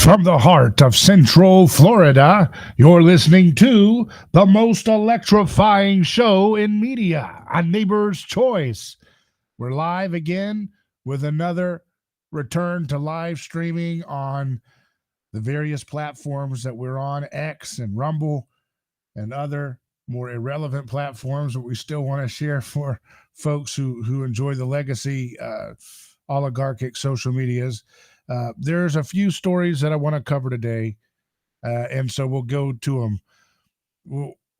From the heart of Central Florida, you're listening to the most electrifying show in media, A Neighbor's Choice. We're live again with another return to live streaming on the various platforms that we're on, X and Rumble and other more irrelevant platforms that we still want to share for folks who enjoy the legacy oligarchic social medias. There's a few stories that I want to cover today, and so we'll go to them.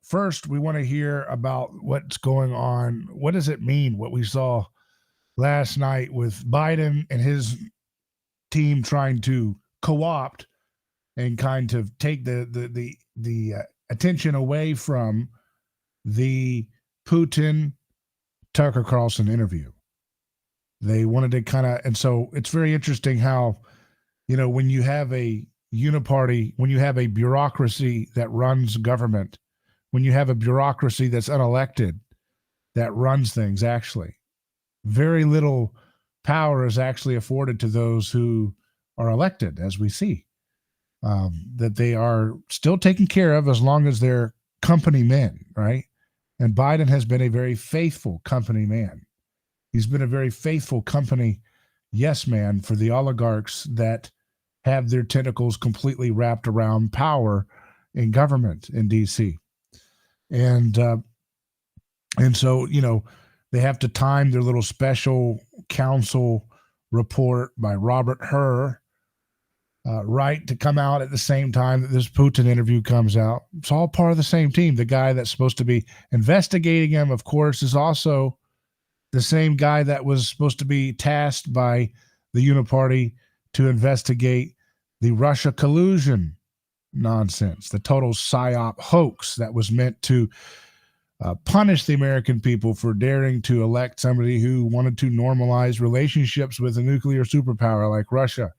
First, we want to hear about what's going on. What does it mean, what we saw last night with Biden and his team trying to co-opt and kind of take the attention away from the Putin Tucker Carlson interview. They wanted to kind of, and so it's very interesting how, when you have a uniparty, when you have a bureaucracy that runs government, when you have a bureaucracy that's unelected, that runs things, actually, very little power is actually afforded to those who are elected, as we see, that they are still taken care of as long as they're company men, right? And Biden has been a very faithful company man. He's been a very faithful company yes man for the oligarchs that have their tentacles completely wrapped around power in government in D.C. And so, they have to time their little special counsel report by Robert Hur, right, to come out at the same time that this Putin interview comes out. It's all part of the same team. The guy that's supposed to be investigating him, of course, is also the same guy that was supposed to be tasked by the Uniparty to investigate the Russia collusion nonsense, the total psyop hoax that was meant to punish the American people for daring to elect somebody who wanted to normalize relationships with a nuclear superpower like Russia.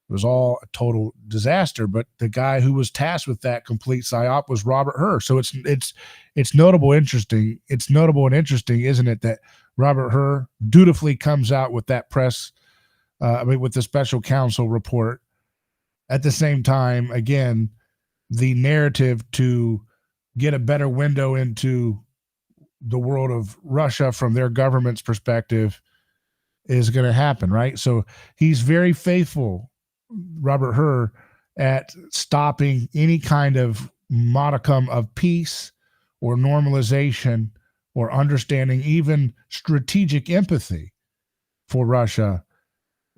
It was all a total disaster, but the guy who was tasked with that complete psyop was Robert Hur. So it's notable, interesting. It's notable and interesting, isn't it, that Robert Hur dutifully comes out with that with the special counsel report. At the same time, again, the narrative to get a better window into the world of Russia from their government's perspective is going to happen, right? So he's very faithful, Robert Hur, at stopping any kind of modicum of peace or normalization or understanding, even strategic empathy for Russia,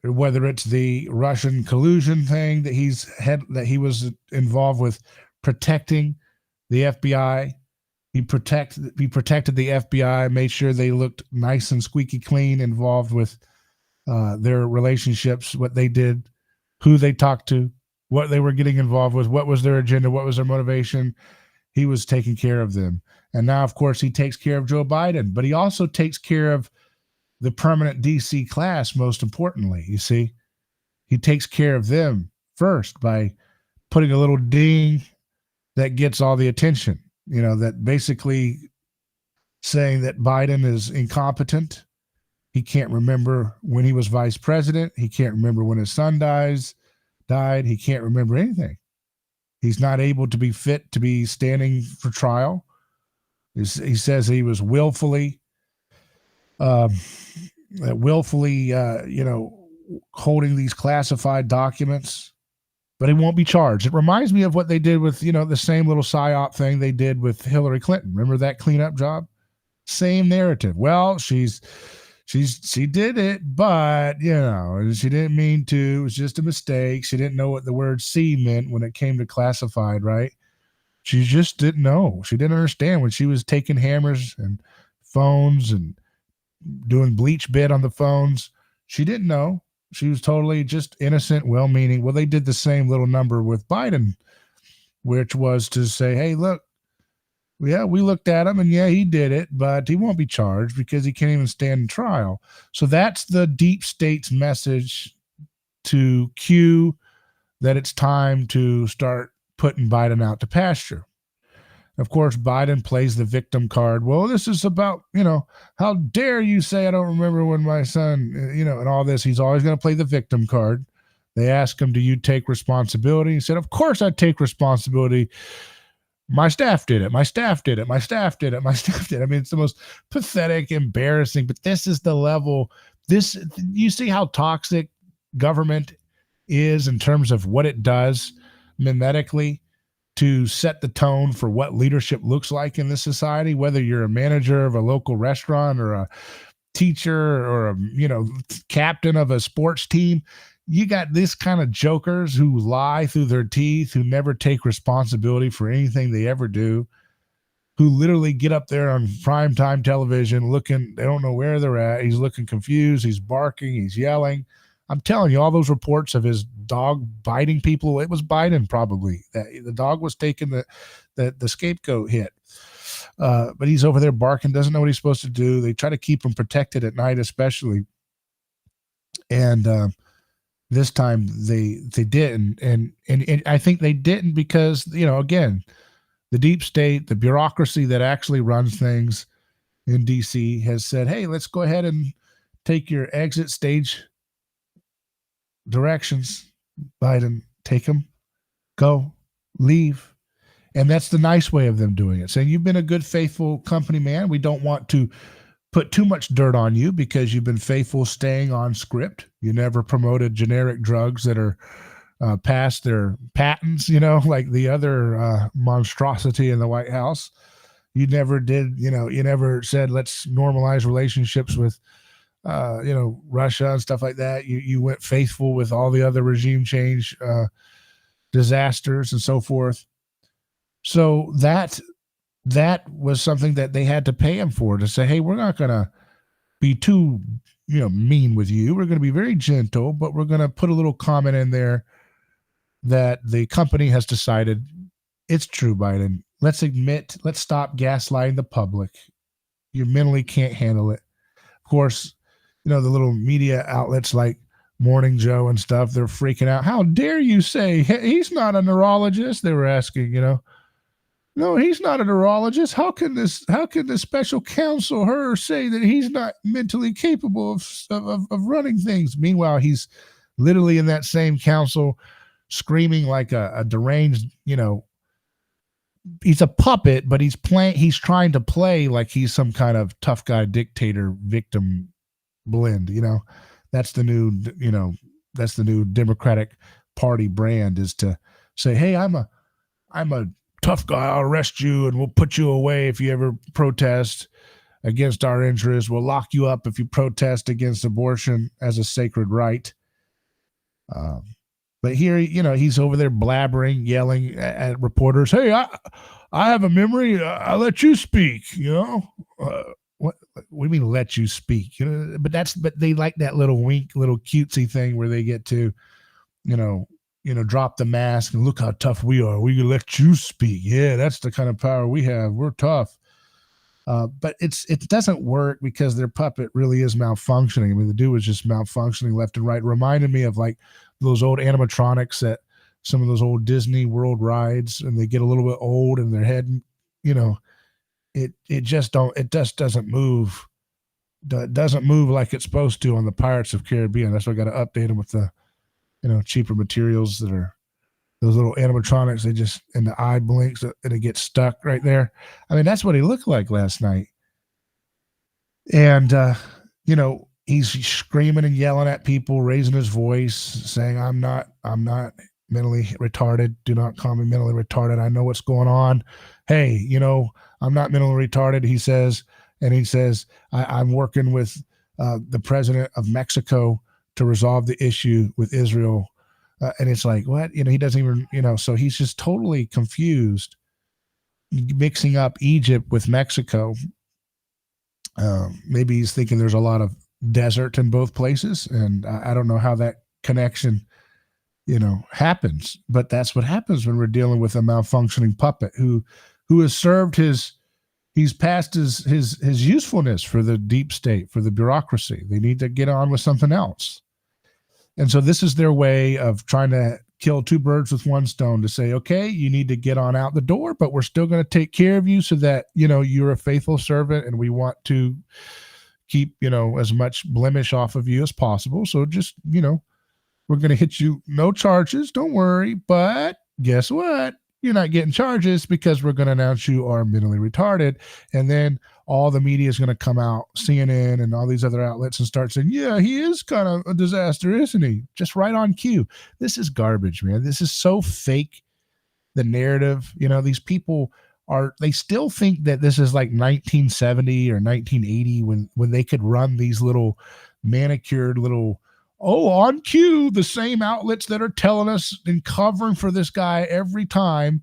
whether it's the Russian collusion thing that he was involved with, protecting the FBI. He protected the FBI, made sure they looked nice and squeaky clean, involved with their relationships, what they did, who they talked to, what they were getting involved with, what was their agenda, what was their motivation. He was taking care of them. And now, of course, he takes care of Joe Biden, but he also takes care of the permanent D.C. class, most importantly. You see, he takes care of them first by putting a little ding that gets all the attention, that basically saying that Biden is incompetent. He can't remember when he was vice president. He can't remember when his son died. He can't remember anything. He's not able to be fit to be standing for trial. He says he was willfully holding these classified documents, but he won't be charged. It reminds me of what they did with, the same little psyop thing they did with Hillary Clinton. Remember that cleanup job? Same narrative. Well, she did it, but, she didn't mean to. It was just a mistake. She didn't know what the word C meant when it came to classified, right? She just didn't know. She didn't understand when she was taking hammers and phones and doing bleach bit on the phones. She didn't know. She was totally just innocent, well-meaning. Well, they did the same little number with Biden, which was to say, hey, look, yeah, we looked at him, and yeah, he did it, but he won't be charged because he can't even stand trial. So that's the deep state's message to Q that it's time to start putting Biden out to pasture. Of course, Biden plays the victim card. Well, this is about, how dare you say I don't remember when my son, and all this. He's always going to play the victim card. They asked him, do you take responsibility? He said, of course I take responsibility. My staff did it. My staff did it. My staff did it. My staff did it. I mean, it's the most pathetic, embarrassing, but this is the level. You see how toxic government is in terms of what it does mimetically to set the tone for what leadership looks like in this society, whether you're a manager of a local restaurant or a teacher or a captain of a sports team. You got this kind of jokers who lie through their teeth, who never take responsibility for anything they ever do, who literally get up there on primetime television looking, they don't know where they're at. He's looking confused. He's barking. He's yelling. I'm telling you, all those reports of his dog biting people, it was Biden probably. The dog was taking the scapegoat hit. But he's over there barking, doesn't know what he's supposed to do. They try to keep him protected at night especially. And this time they didn't. And I think they didn't because, again, the deep state, the bureaucracy that actually runs things in D.C. has said, hey, let's go ahead and take your exit stage directions. Biden, take them, go, leave. And that's the nice way of them doing it, saying you've been a good, faithful company man. We don't want to put too much dirt on you because you've been faithful staying on script. You never promoted generic drugs that are past their patents, like the other monstrosity in the White House. You never did, you never said, let's normalize relationships with, Russia and stuff like that. You went faithful with all the other regime change disasters and so forth. So that was something that they had to pay him for, to say, hey, we're not going to be too, mean with you. We're going to be very gentle, but we're going to put a little comment in there that the company has decided it's true, Biden. Let's stop gaslighting the public. You mentally can't handle it. Of course, the little media outlets like Morning Joe and stuff, they're freaking out. How dare you say he's not a neurologist? They were asking, no, he's not a neurologist. How can the special counsel say that he's not mentally capable of running things? Meanwhile, he's literally in that same council screaming like a deranged, he's a puppet, but he's trying to play like he's some kind of tough guy dictator victim blend. That's the new Democratic Party brand, is to say, hey, I'm a tough guy. I'll arrest you and we'll put you away if you ever protest against our interests. We'll lock you up if you protest against abortion as a sacred right. But here, he's over there blabbering, yelling at reporters. Hey, I have a memory. I'll let you speak. What do you mean let you speak? But they like that little wink, little cutesy thing where they get to, drop the mask and look how tough we are. We can let you speak. Yeah, that's the kind of power we have. We're tough. But it doesn't work because their puppet really is malfunctioning. I mean, the dude was just malfunctioning left and right. It reminded me of like those old animatronics at some of those old Disney World rides, and they get a little bit old and their head, it just doesn't move. It doesn't move like it's supposed to on the Pirates of Caribbean. That's why I got to update them with the, cheaper materials that are those little animatronics. They just, and the eye blinks and it gets stuck right there. I mean, that's what he looked like last night. And, he's screaming and yelling at people, raising his voice, saying, I'm not mentally retarded. Do not call me mentally retarded. I know what's going on. Hey, I'm not mentally retarded, he says. And he says, I'm working with the president of Mexico to resolve the issue with Israel. And it's like, what? He doesn't even, so he's just totally confused, mixing up Egypt with Mexico. Maybe he's thinking there's a lot of desert in both places. And I don't know how that connection, happens. But that's what happens when we're dealing with a malfunctioning puppet who has served he's passed his usefulness for the deep state, for the bureaucracy. They need to get on with something else. And so this is their way of trying to kill two birds with one stone, to say, okay, you need to get on out the door, but we're still going to take care of you so that, you're a faithful servant and we want to keep, as much blemish off of you as possible. So just, We're going to hit you, no charges, don't worry. But guess what? You're not getting charges because we're going to announce you are mentally retarded. And then all the media is going to come out, CNN and all these other outlets, and start saying, yeah, he is kind of a disaster, isn't he? Just right on cue. This is garbage, man. This is so fake. The narrative, these people they still think that this is like 1970 or 1980 when they could run these little manicured little, on cue, the same outlets that are telling us and covering for this guy every time,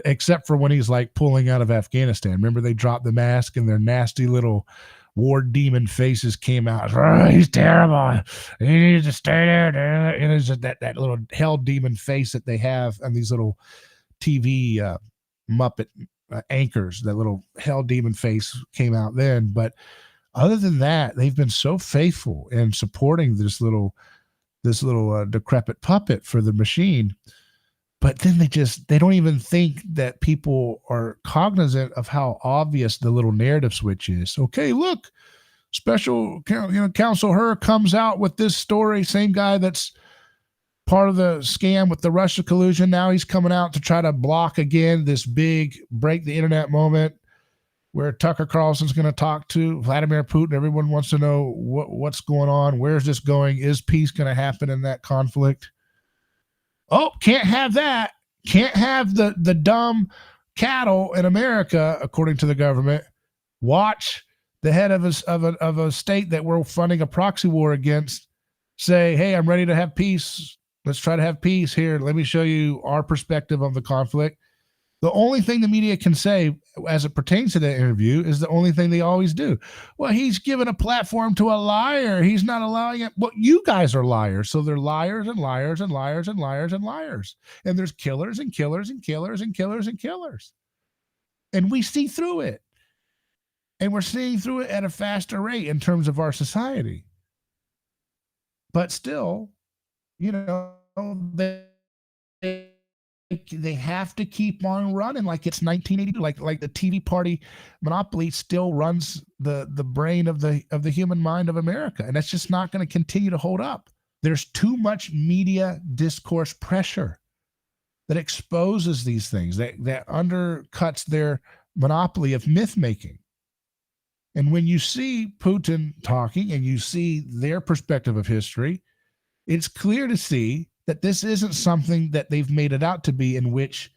except for when he's like pulling out of Afghanistan. Remember, they dropped the mask and their nasty little war demon faces came out. Oh, he's terrible. He needs to stay there. And it's just that little hell demon face that they have on these little TV Muppet anchors. That little hell demon face came out then. But other than that, they've been so faithful in supporting this little decrepit puppet for the machine. But then they don't even think that people are cognizant of how obvious the little narrative switch is. Okay, look, special counsel Herr comes out with this story. Same guy that's part of the scam with the Russia collusion. Now he's coming out to try to block again this big break the internet moment where Tucker Carlson's going to talk to Vladimir Putin. Everyone wants to know what's going on. Where's this going? Is peace going to happen in that conflict? Oh, can't have that. Can't have the dumb cattle in America, according to the government, watch the head of a state that we're funding a proxy war against say, hey, I'm ready to have peace. Let's try to have peace here. Let me show you our perspective of the conflict. The only thing the media can say as it pertains to that interview is the only thing they always do. Well, he's given a platform to a liar. He's not allowing it. Well, you guys are liars. So they're liars and liars and liars and liars and liars. And there's killers and killers and killers and killers and killers. And we see through it. And we're seeing through it at a faster rate in terms of our society. But still, they have to keep on running like it's 1982, like the TV party monopoly still runs the brain of the human mind of America, and that's just not going to continue to hold up. There's too much media discourse pressure that exposes these things, that undercuts their monopoly of myth making. And when you see Putin talking and you see their perspective of history, it's clear to see that this isn't something that they've made it out to be, in which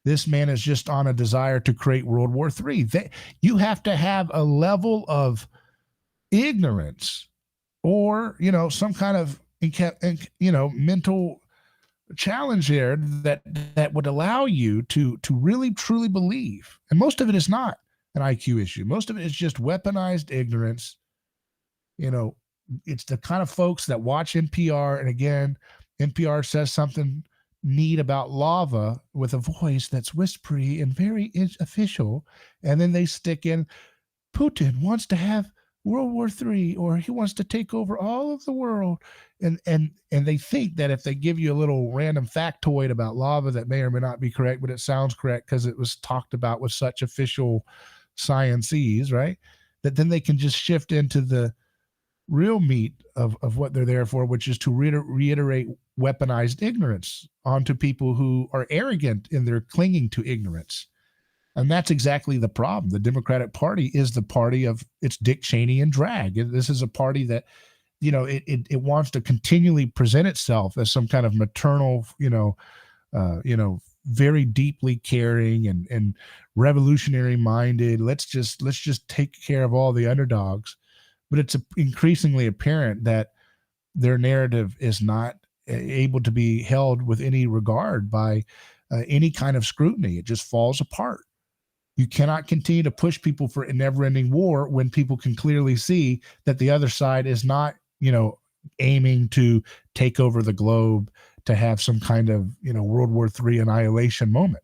this man is just on a desire to create World War III. You have to have a level of ignorance or, some kind of, mental challenge there that would allow you to really, truly believe. And most of it is not an IQ issue. Most of it is just weaponized ignorance. It's the kind of folks that watch NPR, and again, NPR says something neat about lava with a voice that's whispery and very official, and then they stick in, Putin wants to have World War III, or he wants to take over all of the world, and they think that if they give you a little random factoid about lava that may or may not be correct, but it sounds correct because it was talked about with such official sciences, right? That then they can just shift into the real meat of what they're there for, which is to reiterate weaponized ignorance onto people who are arrogant in their clinging to ignorance. And that's exactly the problem. The Democratic Party is the party of it's Dick Cheney and drag. This is a party that, it wants to continually present itself as some kind of maternal, very deeply caring and revolutionary minded. Let's just take care of all the underdogs. But it's increasingly apparent that their narrative is not able to be held with any regard by any kind of scrutiny. It just falls apart. You cannot continue to push people for a never-ending war when people can clearly see that the other side is not, aiming to take over the globe to have some kind of, World War III annihilation moment.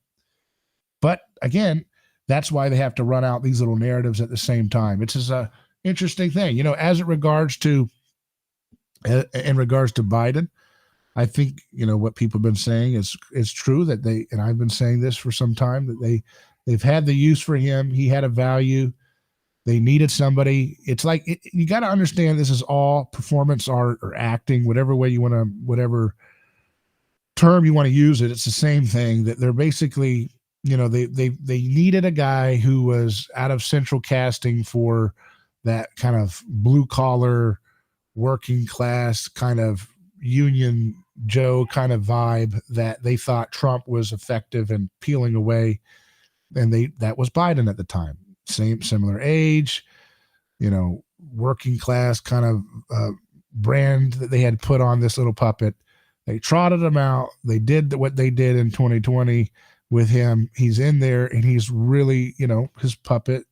But again, that's why they have to run out these little narratives at the same time. It's just a interesting thing, as it regards to in regards to Biden. I think what people have been saying is true, that and I've been saying this for some time, that they've had the use for him. He had a value. They needed somebody. It's like you got to understand this is all performance art or acting, whatever way you want to, whatever term you want to use it. It's the same thing that they're basically, they needed a guy who was out of central casting for that kind of blue collar, working class kind of Union Joe kind of vibe that they thought Trump was effective in peeling away, and that was Biden at the time. Similar age, working class kind of brand that they had put on this little puppet. They trotted him out. They did what they did in 2020 with him. He's in there, and he's really, his puppet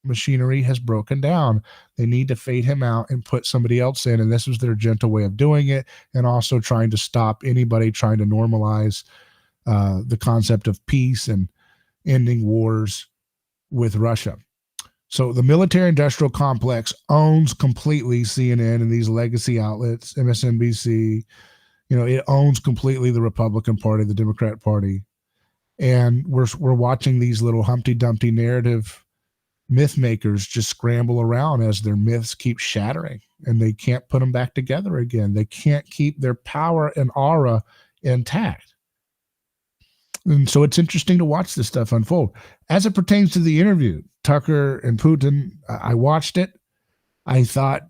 machinery has broken down. They need to fade him out and put somebody else in, and this was their gentle way of doing it, and also trying to stop anybody trying to normalize the concept of peace and ending wars with Russia. So the military industrial complex owns completely CNN and these legacy outlets, MSNBC. It owns completely the Republican Party, the Democrat Party, and we're watching these little Humpty Dumpty narrative myth makers just scramble around as their myths keep shattering, and they can't put them back together again. They can't keep their power and aura intact. And so it's interesting to watch this stuff unfold. As it pertains to the interview, Tucker and Putin, I watched it. I thought,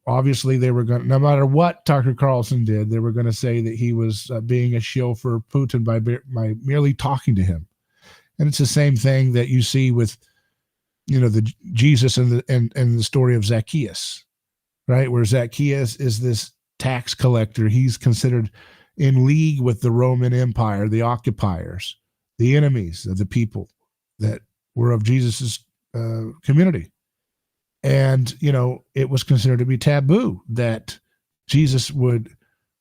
obviously they were going to, no matter what Tucker Carlson did, they were going to say that he was being a shill for Putin by merely talking to him. And it's the same thing that you see with, the Jesus and the story of Zacchaeus, right? Where Zacchaeus is this tax collector. He's considered in league with the Roman Empire, the occupiers, the enemies of the people that were of Jesus's community. And, it was considered to be taboo that Jesus would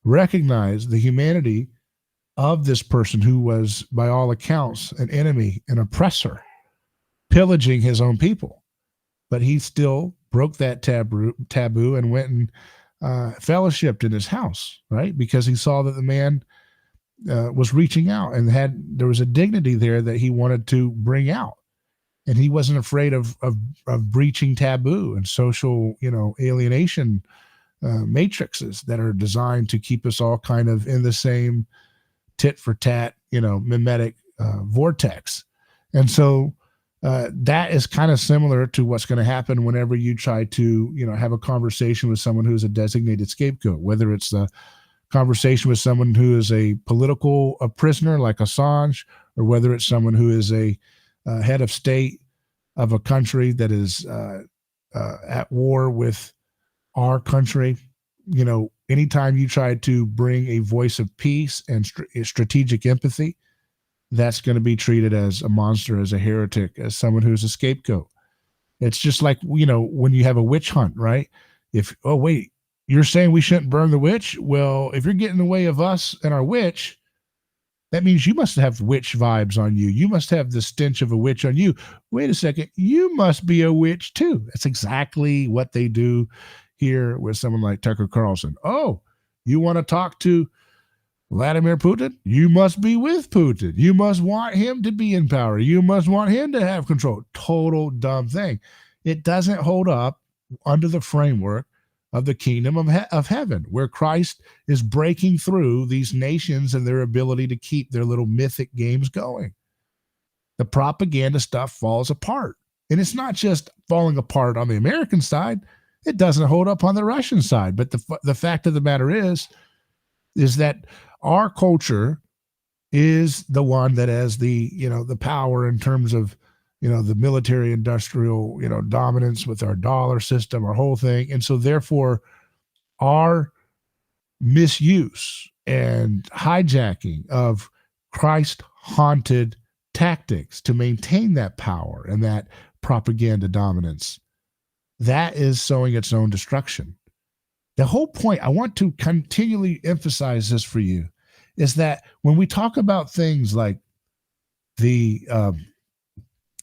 recognize the humanity of this person who was, by all accounts, an enemy, an oppressor, pillaging his own people. But he still broke that taboo and went and fellowshipped in his house, right? Because he saw that the man was reaching out and there was a dignity there that he wanted to bring out. And he wasn't afraid of breaching taboo and social, alienation matrices that are designed to keep us all kind of in the same tit for tat, mimetic vortex. And so that is kind of similar to what's going to happen whenever you try to, have a conversation with someone who's a designated scapegoat, whether it's the conversation with someone who is a political prisoner like Assange, or whether it's someone who is a head of state of a country that is at war with our country. Anytime you try to bring a voice of peace and strategic empathy, that's going to be treated as a monster, as a heretic, as someone who's a scapegoat. It's just like, when you have a witch hunt, right? You're saying we shouldn't burn the witch? Well, if you're getting in the way of us and our witch, that means you must have witch vibes on you. You must have the stench of a witch on you. Wait a second. You must be a witch too. That's exactly what they do here with someone like Tucker Carlson. Oh, you want to talk to Vladimir Putin? You must be with Putin. You must want him to be in power. You must want him to have control. Total dumb thing. It doesn't hold up under the framework of the kingdom of heaven, where Christ is breaking through these nations and their ability to keep their little mythic games going. The propaganda stuff falls apart. And it's not just falling apart on the American side. It doesn't hold up on the Russian side. But the fact of the matter is that our culture is the one that has the power in terms of the military industrial, dominance with our dollar system, our whole thing. And so therefore our misuse and hijacking of Christ haunted tactics to maintain that power and that propaganda dominance, that is sowing its own destruction. The whole point, I want to continually emphasize this for you, is that when we talk about things like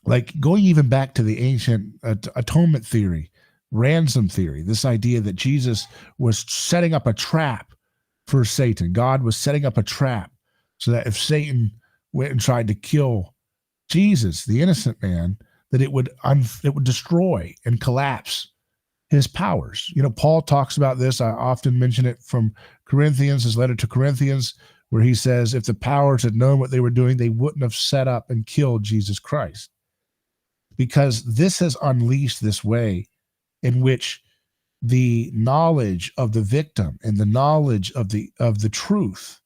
like going even back to the ancient atonement theory, ransom theory, this idea that Jesus was setting up a trap for Satan. God was setting up a trap so that if Satan went and tried to kill Jesus, the innocent man, that it would destroy and collapse his powers. Paul talks about this. I often mention it from Corinthians, his letter to Corinthians, where he says, if the powers had known what they were doing, they wouldn't have set up and killed Jesus Christ. Because this has unleashed this way in which the knowledge of the victim and the knowledge of the truth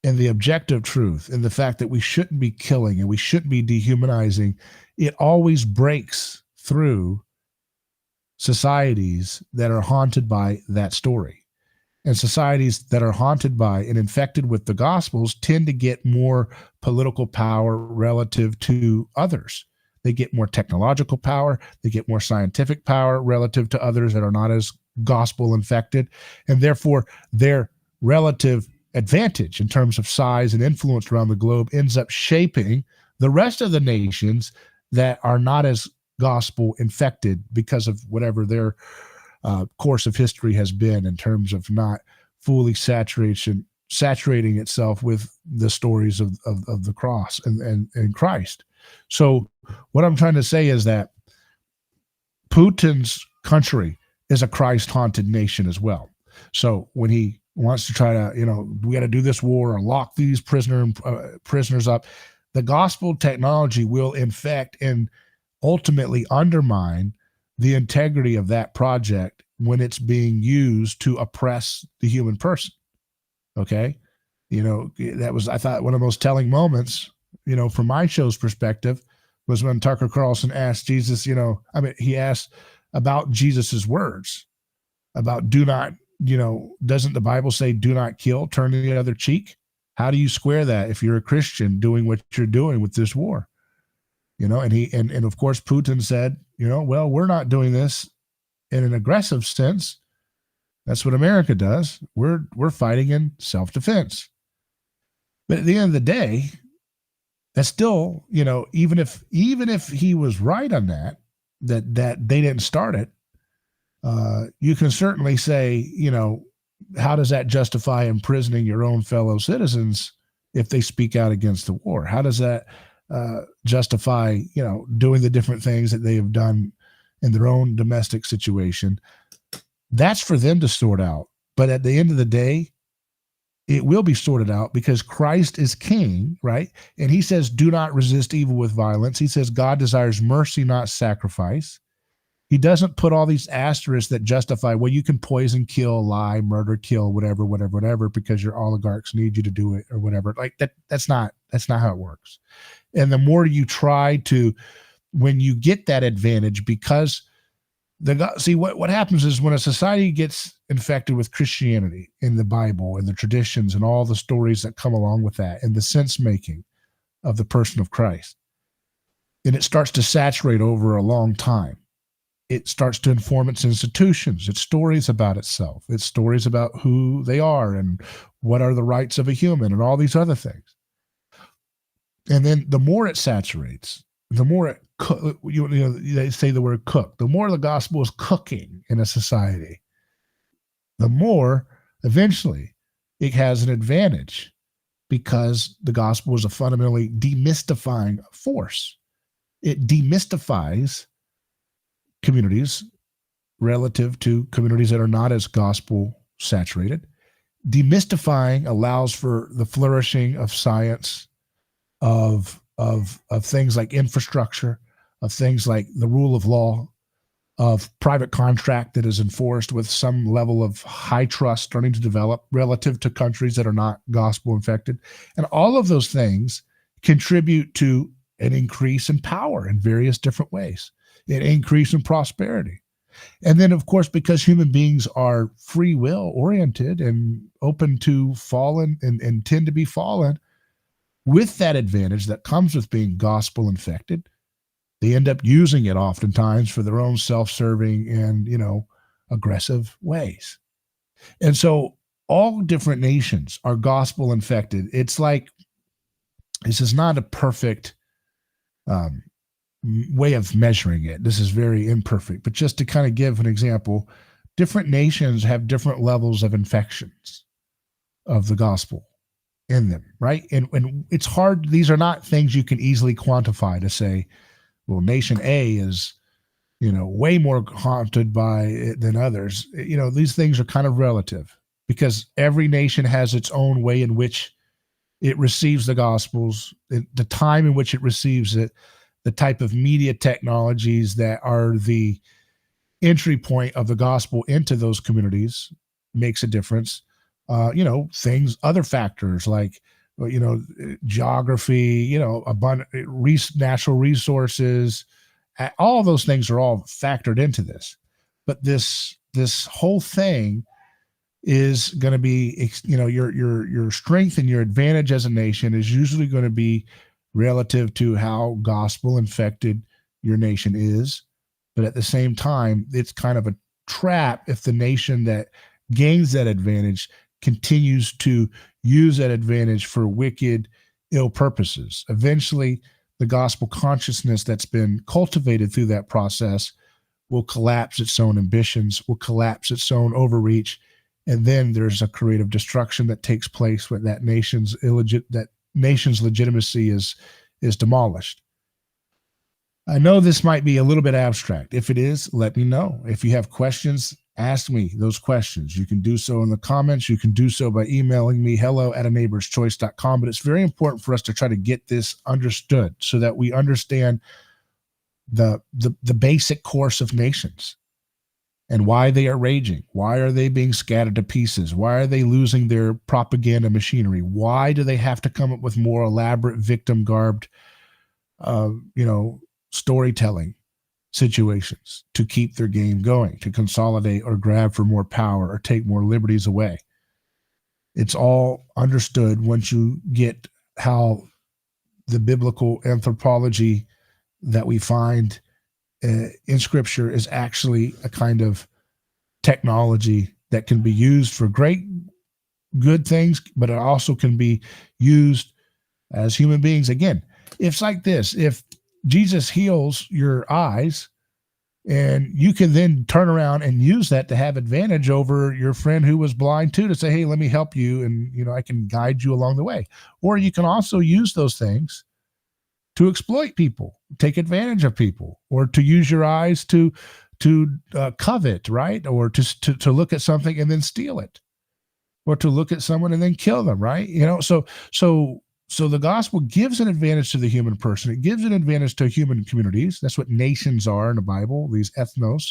and the objective truth and the fact that we shouldn't be killing and we shouldn't be dehumanizing, it always breaks through societies that are haunted by that story. And societies that are haunted by and infected with the Gospels tend to get more political power relative to others. They get more technological power. They get more scientific power relative to others that are not as gospel infected. And therefore, their relative advantage in terms of size and influence around the globe ends up shaping the rest of the nations that are not as gospel infected because of whatever their course of history has been in terms of not fully saturating itself with the stories of the cross and Christ. So what I'm trying to say is that Putin's country is a Christ-haunted nation as well. So when he wants to try to, we got to do this war or lock these prisoners up, the gospel technology will infect and ultimately undermine the integrity of that project when it's being used to oppress the human person. Okay? That was, I thought, one of the most telling moments, from my show's perspective, was when Tucker Carlson asked Jesus, he asked about Jesus's words about do not, doesn't the Bible say do not kill, turn the other cheek? How do you square that if you're a Christian doing what you're doing with this war? And of course Putin said, well, we're not doing this in an aggressive sense. That's what America does. We're fighting in self-defense. But at the end of the day, that's still, even if he was right on that they didn't start it, you can certainly say, how does that justify imprisoning your own fellow citizens if they speak out against the war? How does that justify, doing the different things that they have done in their own domestic situation? That's for them to sort out. But at the end of the day, it will be sorted out because Christ is king, right? And he says, do not resist evil with violence. He says God desires mercy, not sacrifice. He doesn't put all these asterisks that justify, well, you can poison, kill, lie, murder, kill, whatever, because your oligarchs need you to do it or whatever. Like that's not how it works. And the more you try to, when you get that advantage, because what happens is when a society gets infected with Christianity and the Bible and the traditions and all the stories that come along with that and the sense making of the person of Christ, and it starts to saturate over a long time. It starts to inform its institutions, its stories about itself, its stories about who they are and what are the rights of a human and all these other things. And then the more it saturates, the more it they say the word cook, the more the gospel is cooking in a society, the more eventually it has an advantage because the gospel is a fundamentally demystifying force. It demystifies communities relative to communities that are not as gospel saturated. Demystifying allows for the flourishing of science, of things like infrastructure, of things like the rule of law, of private contract that is enforced with some level of high trust starting to develop relative to countries that are not gospel infected. And all of those things contribute to an increase in power in various different ways, an increase in prosperity. And then, of course, because human beings are free will oriented and open to fallen and tend to be fallen, with that advantage that comes with being gospel infected, they end up using it oftentimes for their own self-serving and, aggressive ways. And so all different nations are gospel infected. It's like, this is not a perfect way of measuring it. This is very imperfect, but just to kind of give an example, different nations have different levels of infections of the gospel in them, right? And it's hard. These are not things you can easily quantify to say, Well, nation A is, way more haunted by it than others. These things are kind of relative because every nation has its own way in which it receives the gospels, the time in which it receives it, the type of media technologies that are the entry point of the gospel into those communities makes a difference. Things, other factors like, geography, abundant natural resources, all those things are all factored into this. But this whole thing is going to be, your strength and your advantage as a nation is usually going to be relative to how gospel infected your nation is. But at the same time, it's kind of a trap if the nation that gains that advantage continues to use that advantage for wicked, ill purposes. Eventually, the gospel consciousness that's been cultivated through that process will collapse its own ambitions, will collapse its own overreach, and then there's a creative destruction that takes place when that nation's legitimacy is demolished. I know this might be a little bit abstract. If it is, let me know. If you have questions, ask me those questions. You can do so in the comments. You can do so by emailing me, hello@aneighborschoice.com. But it's very important for us to try to get this understood so that we understand the basic course of nations and why they are raging. Why are they being scattered to pieces? Why are they losing their propaganda machinery? Why do they have to come up with more elaborate victim-garbed, storytelling situations to keep their game going, to consolidate or grab for more power or take more liberties away? It's all understood once you get how the biblical anthropology that we find in Scripture is actually a kind of technology that can be used for great good things, but it also can be used as human beings. Again, it's like this. If Jesus heals your eyes, and you can then turn around and use that to have advantage over your friend who was blind too, to say, hey, let me help you, and I can guide you along the way. Or you can also use those things to exploit people, take advantage of people, or to use your eyes to covet, right? Or to look at something and then steal it, or to look at someone and then kill them, right? So the gospel gives an advantage to the human person. It gives an advantage to human communities. That's what nations are in the Bible, these ethnos.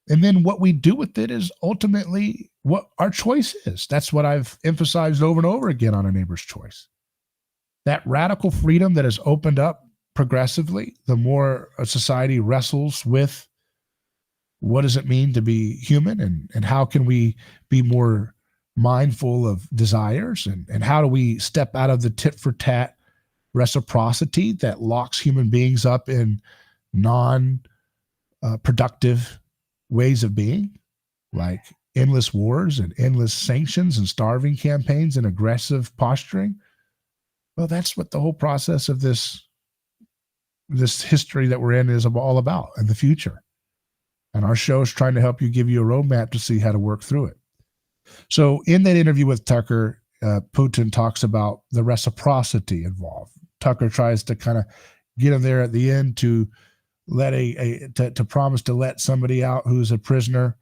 And then what we do with it is ultimately what our choice is. That's what I've emphasized over and over again on A Neighbor's Choice. That radical freedom that has opened up progressively, the more a society wrestles with what does it mean to be human, and how can we be more mindful of desires, and how do we step out of the tit-for-tat reciprocity that locks human beings up in non-productive ways of being, like endless wars and endless sanctions and starving campaigns and aggressive posturing. Well, that's what the whole process of this history that we're in is all about, in the future. And our show is trying to help you, give you a roadmap to see how to work through it. So in that interview with Tucker, Putin talks about the reciprocity involved. Tucker tries to kind of get him there at the end to let to promise to let somebody out who's a prisoner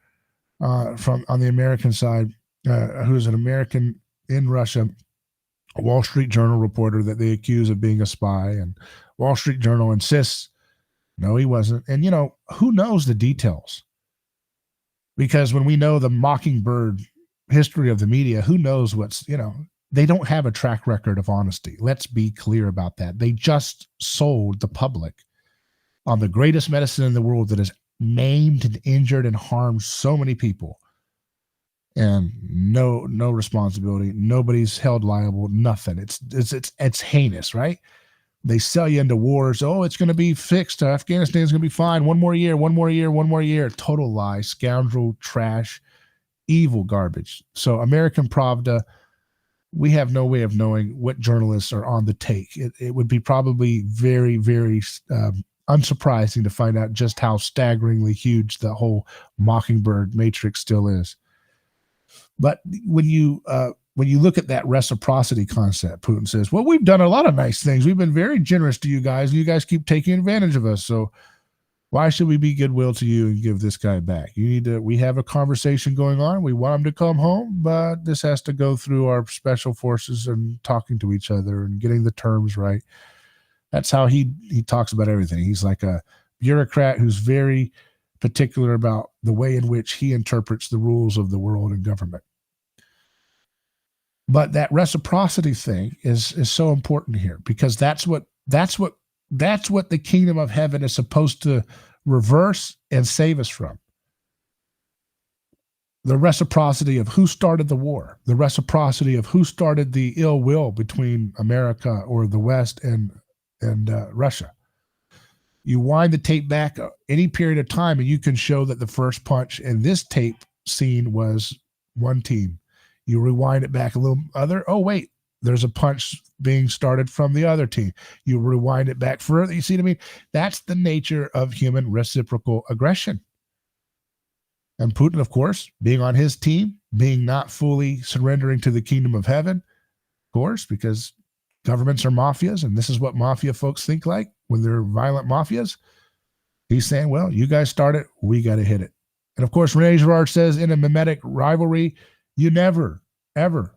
from on the American side, who's an American in Russia, a Wall Street Journal reporter that they accuse of being a spy. And Wall Street Journal insists, no, he wasn't. And, who knows the details? Because when we know the Mockingbird history of the media, who knows they don't have a track record of honesty. Let's be clear about that. They just sold the public on the greatest medicine in the world that has maimed and injured and harmed so many people. And no responsibility. Nobody's held liable. Nothing. It's heinous, right? They sell you into wars. Oh, it's going to be fixed. Afghanistan's going to be fine. One more year. Total lie. Scoundrel, trash, evil garbage. So American Pravda, we have no way of knowing what journalists are on the take. It would be probably very, very unsurprising to find out just how staggeringly huge the whole Mockingbird matrix still is. But when you when you look at that reciprocity concept, Putin says, well, we've done a lot of nice things. We've been very generous to you guys. You guys keep taking advantage of us. So why should we be goodwill to you and give this guy back? We have a conversation going on. We want him to come home, but this has to go through our special forces and talking to each other and getting the terms right. That's how he talks about everything. He's like a bureaucrat who's very particular about the way in which he interprets the rules of the world and government. But that reciprocity thing is so important here, because that's what the kingdom of heaven is supposed to reverse and save us from. The reciprocity of who started the war, the reciprocity of who started the ill will between America or the West and Russia. You wind the tape back any period of time, and you can show that the first punch in this tape scene was one team. You rewind it back a little oh, wait, there's a punch being started from the other team. You rewind it back further. You see what I mean? That's the nature of human reciprocal aggression. And Putin, of course, being on his team, being not fully surrendering to the kingdom of heaven, of course, because governments are mafias, and this is what mafia folks think like when they're violent mafias. He's saying, well, you guys start it, we got to hit it. And of course, Rene Girard says, in a mimetic rivalry, you never, ever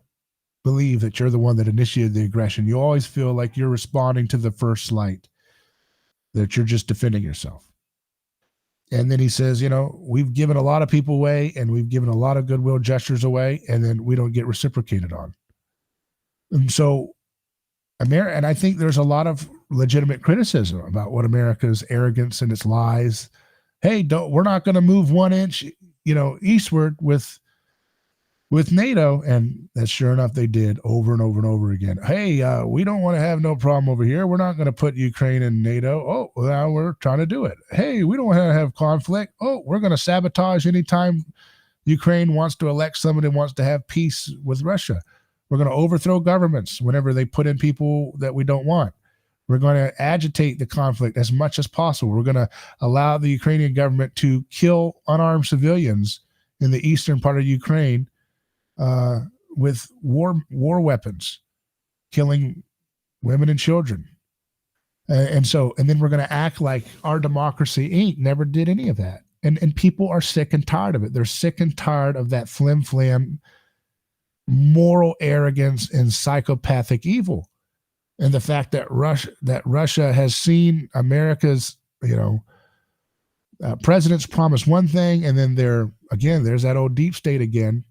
believe that you're the one that initiated the aggression. You always feel like you're responding to the first slight, that you're just defending yourself. And then he says, we've given a lot of people away, and we've given a lot of goodwill gestures away, and then we don't get reciprocated on. And so, and I think there's a lot of legitimate criticism about what America's arrogance and its lies. Hey, we're not going to move 1 inch, eastward with NATO, and that's sure enough they did over and over and over again. Hey, we don't want to have no problem over here. We're not going to put Ukraine in NATO. Oh, well, now we're trying to do it. Hey, we don't want to have conflict. Oh, we're going to sabotage anytime Ukraine wants to elect somebody who wants to have peace with Russia. We're going to overthrow governments whenever they put in people that we don't want. We're going to agitate the conflict as much as possible. We're going to allow the Ukrainian government to kill unarmed civilians in the eastern part of Ukraine with war weapons, killing women and children. And then we're going to act like our democracy never did any of that. And people are sick and tired of it. They're sick and tired of that flim-flam moral arrogance and psychopathic evil. And the fact that Russia has seen America's, presidents promise one thing, and then there's that old deep state again,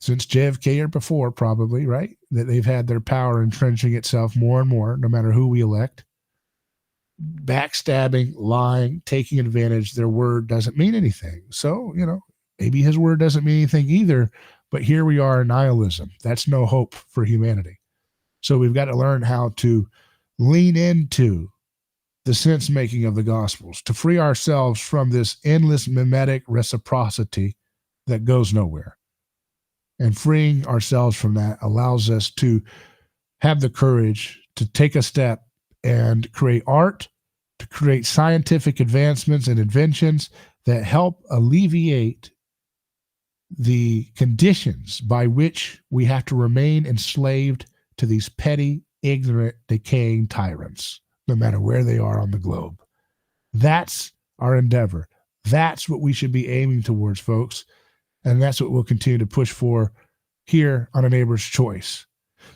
since JFK or before, probably, right? That they've had their power entrenching itself more and more, no matter who we elect. Backstabbing, lying, taking advantage, their word doesn't mean anything. So, maybe his word doesn't mean anything either, but here we are in nihilism. That's no hope for humanity. So we've got to learn how to lean into the sense making of the Gospels to free ourselves from this endless mimetic reciprocity that goes nowhere. And freeing ourselves from that allows us to have the courage to take a step and create art, to create scientific advancements and inventions that help alleviate the conditions by which we have to remain enslaved to these petty, ignorant, decaying tyrants, no matter where they are on the globe. That's our endeavor. That's what we should be aiming towards, folks. And that's what we'll continue to push for here on A Neighbor's Choice.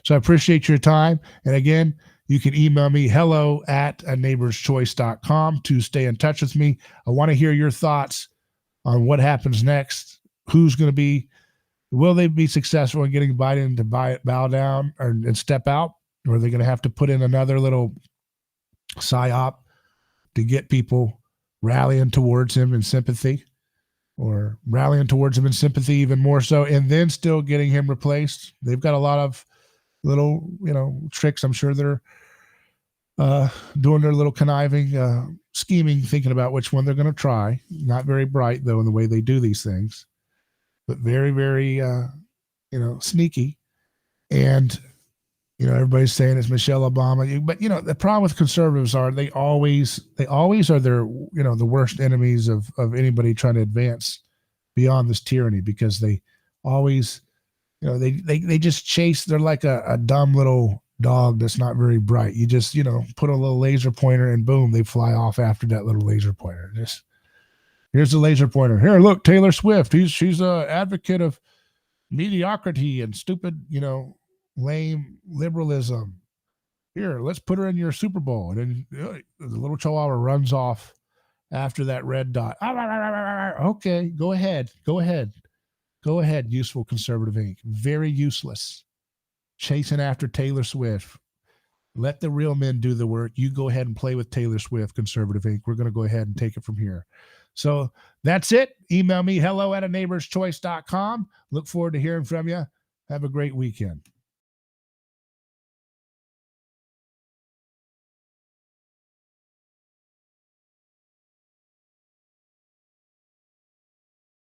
So I appreciate your time. And again, you can email me hello@aneighborschoice.com to stay in touch with me. I want to hear your thoughts on what happens next. Who's going to be, will they be successful in getting Biden to bow down and step out? Or are they going to have to put in another little psyop to get people rallying towards him in sympathy? Or rallying towards him in sympathy even more so, and then still getting him replaced? They've got a lot of little, tricks. I'm sure they're doing their little conniving, scheming, thinking about which one they're going to try. Not very bright, though, in the way they do these things, but very, very, sneaky. And, everybody's saying it's Michelle Obama. But, the problem with conservatives are they always are their, the worst enemies of anybody trying to advance beyond this tyranny, because they always They just chase. They're like a dumb little dog that's not very bright. You just, put a little laser pointer and boom, they fly off after that little laser pointer. Just here's the laser pointer. Here, look, Taylor Swift. She's a advocate of mediocrity and stupid, lame liberalism. Here, let's put her in your Super Bowl. And then the little chihuahua runs off after that red dot. Okay, go ahead. Useful conservative ink. Very useless. Chasing after Taylor Swift. Let the real men do the work. You go ahead and play with Taylor Swift, conservative ink. We're going to go ahead and take it from here. So that's it. Email me, hello@aneighborschoice.com. Look forward to hearing from you. Have a great weekend.